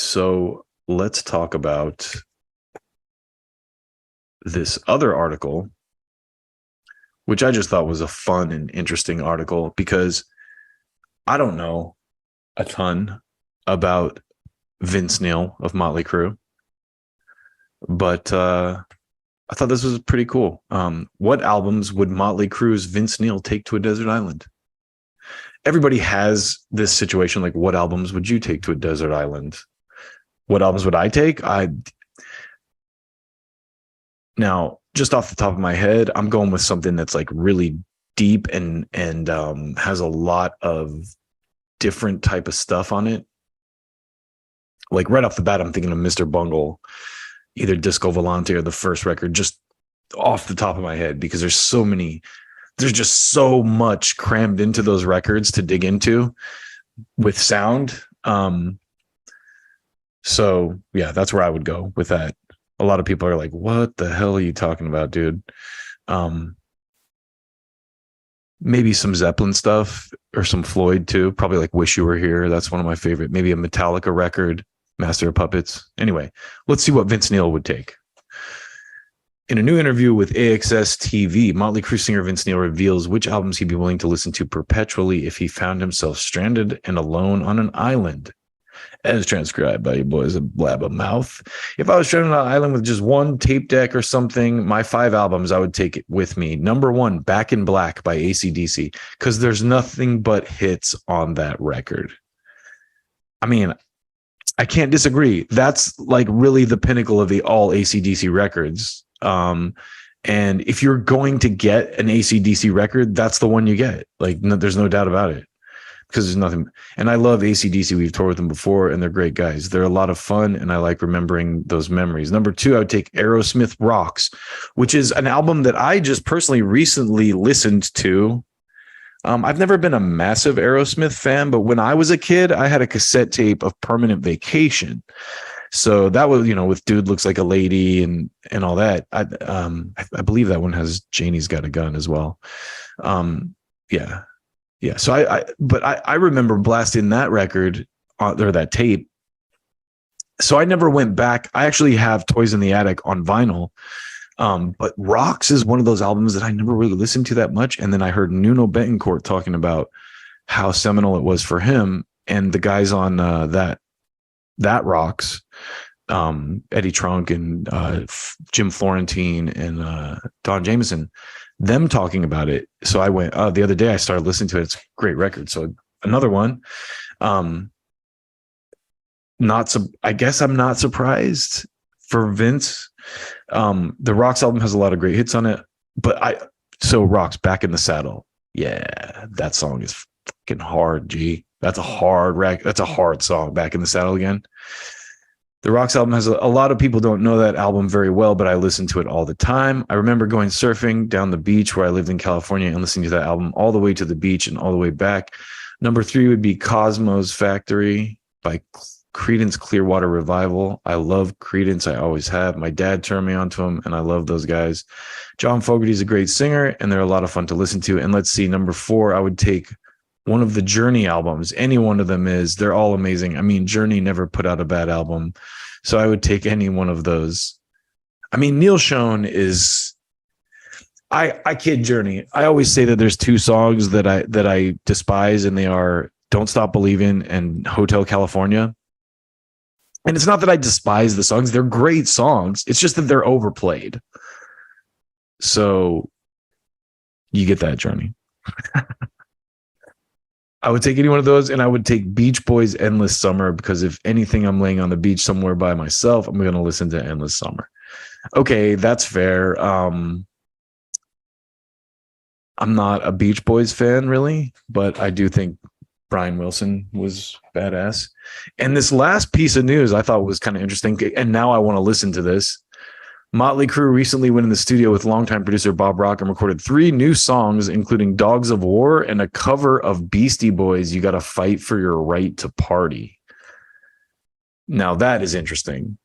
So let's talk about this other article, which I just thought was a fun and interesting article because I don't know a ton about Vince Neil of Motley Crue, but I thought this was pretty cool. What albums would Motley Crue's Vince Neil take to a desert island? Everybody has this situation, like, what albums would you take to a desert island? What albums would I take? Now, just off the top of my head, I'm going with something that's like really deep and has a lot of different type of stuff on it. Like right off the bat, I'm thinking of Mr. Bungle, either Disco Volante or the first record, just off the top of my head, because there's just so much crammed into those records to dig into with sound. So yeah, that's where I would go with that. A lot of people are like, what the hell are you talking about, dude? Maybe some Zeppelin stuff or some Floyd too. Probably like Wish You Were Here. That's one of my favorite. Maybe a Metallica record, Master of Puppets. Anyway, let's see what Vince Neil would take. In a new interview with AXS TV, Motley Crue singer Vince Neil reveals which albums he'd be willing to listen to perpetually if he found himself stranded and alone on an island. As transcribed by your boys at Blabbermouth. If I was stranded on an island with just one tape deck or something, my 5 albums, I would take it with me. Number 1, Back in Black by AC/DC, because there's nothing but hits on that record. I mean, I can't disagree. That's like really the pinnacle of the all AC/DC records. And if you're going to get an AC/DC record, that's the one you get. Like, no, there's no doubt about it. Because there's nothing. And I love AC/DC. We've toured with them before, and they're great guys. They're a lot of fun, and I like remembering those memories. Number 2, I would take Aerosmith Rocks, which is an album that I just personally recently listened to. I've never been a massive Aerosmith fan, but when I was a kid, I had a cassette tape of Permanent Vacation. So that was, with Dude Looks Like a Lady and all that. I believe that one has Janie's Got a Gun as well. Yeah. Yeah, so I remember blasting that record or that tape. So I never went back. I actually have Toys in the Attic on vinyl. But Rocks is one of those albums that I never really listened to that much. And then I heard Nuno Bettencourt talking about how seminal it was for him, and the guys on that Rocks, Eddie Trunk and Jim Florentine and Don Jameson, them talking about it. So I went the other day, I started listening to it. It's a great record. So another one. I guess I'm not surprised for Vince. The Rocks album has a lot of great hits on it, so Rocks, Back in the Saddle. Yeah, that song is fucking hard, G. That's a hard song, Back in the Saddle again. The Rocks album has a lot of people don't know that album very well, but I listen to it all the time. I remember going surfing down the beach where I lived in California and listening to that album all the way to the beach and all the way back. Number 3 would be Cosmo's Factory by Creedence Clearwater Revival. I love Creedence. I always have. My dad turned me on to them, and I love those guys. John Fogerty's a great singer, and they're a lot of fun to listen to. And let's see, number 4, I would take one of the Journey albums. Any one of them is. They're all amazing. I mean, Journey never put out a bad album, so I would take any one of those. I mean, Neil Schon is. I kid Journey. I always say that there's 2 songs that I despise, and they are "Don't Stop Believing" and "Hotel California." And it's not that I despise the songs; they're great songs. It's just that they're overplayed. So you get that, Journey. I would take any one of those, and I would take Beach Boys' Endless Summer, because if anything, I'm laying on the beach somewhere by myself, I'm going to listen to Endless Summer. Okay, that's fair. I'm not a Beach Boys fan, really, but I do think Brian Wilson was badass. And this last piece of news I thought was kind of interesting, and now I want to listen to this. Motley Crue recently went in the studio with longtime producer Bob Rock and recorded 3 new songs, including Dogs of War and a cover of Beastie Boys' You Gotta Fight for Your Right to Party. Now that is interesting.